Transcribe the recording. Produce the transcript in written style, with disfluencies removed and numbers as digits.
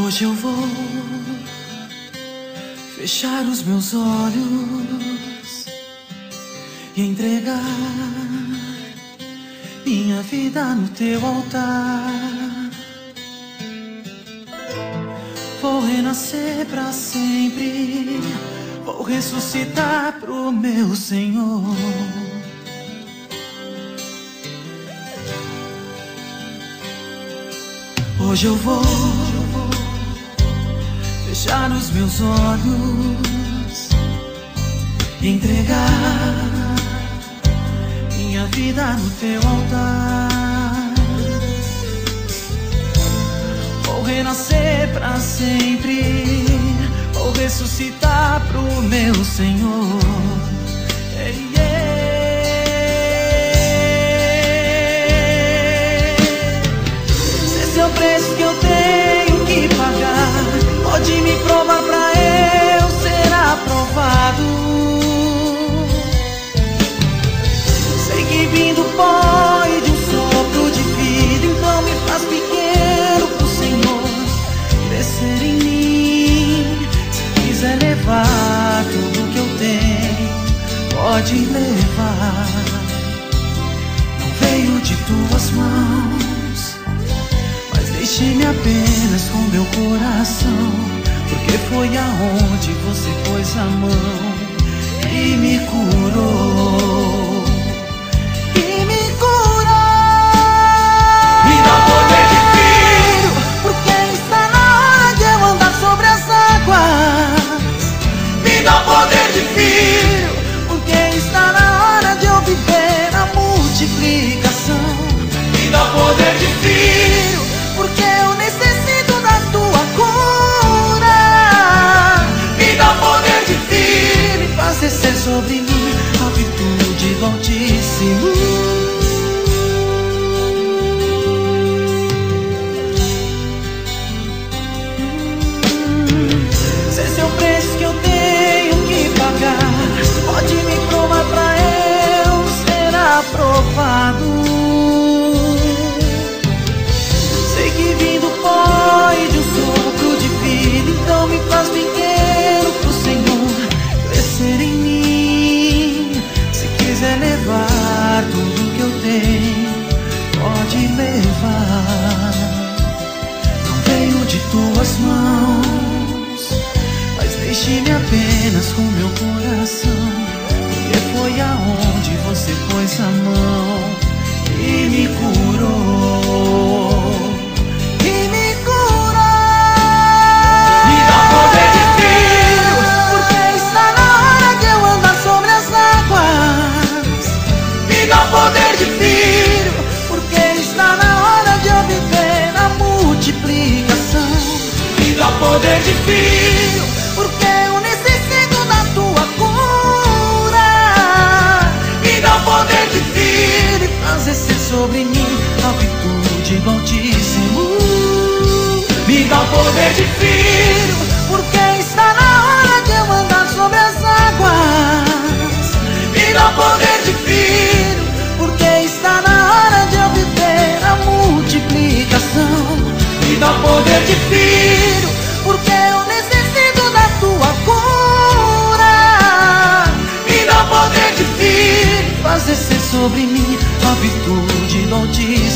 Hoje eu vou fechar os meus olhos e entregar minha vida no teu altar. Vou renascer pra sempre, vou ressuscitar pro meu Senhor. Hoje eu vou fechar os meus olhos e entregar minha vida no teu altar. Vou renascer pra sempre, vou ressuscitar pro meu Senhor. Se esse é o preço que eu tenho que pagar, pode me provar pra eu ser aprovado. Sei que vim do pó e de um sopro de vida, então me faz pequeno pro Senhor crescer em mim. Se quiser levar tudo que eu tenho, pode levar. Não veio de tuas mãos, mas deixe-me apenas com meu coração, porque foi aonde você pôs a mão e me curou. E me curou. Me dá poder de filho, porque está na hora de eu andar sobre as águas. Me dá poder de filho, porque está na hora de eu viver a multiplicação. Me dá poder de filho, porque eu necessito da tua cura. Me dá poder de filho, me faz descer sobre mim a virtude do Altíssimo. Se esse é o preço que eu tenho que pagar, pode me provar pra eu ser aprovado. Sei que vim do pó e de um sopro de vida, então me faz pequeno pro Senhor crescer em mim. Se quiser levar tudo que eu tenho, pode levar. Não veio de tuas mãos, mas deixe-me apenas com meu coração, porque foi aonde você pôs a mão e me curou. Poder de filho, porque está na hora de eu viver a multiplicação. Me dá poder de filho, porque eu necessito da tua cura. Me dá poder de filho, e faz descer sobre mim a virtude do Altíssimo. Me dá poder de filho, porque está na hora de eu andar sobre as águas. Me dá poder de filho, porque está na hora de eu viver a multiplicação. Me dá poder de filho, porque eu necessito da tua cura. Me dá poder de filho, faz descer sobre mim a virtude do Altíssimo.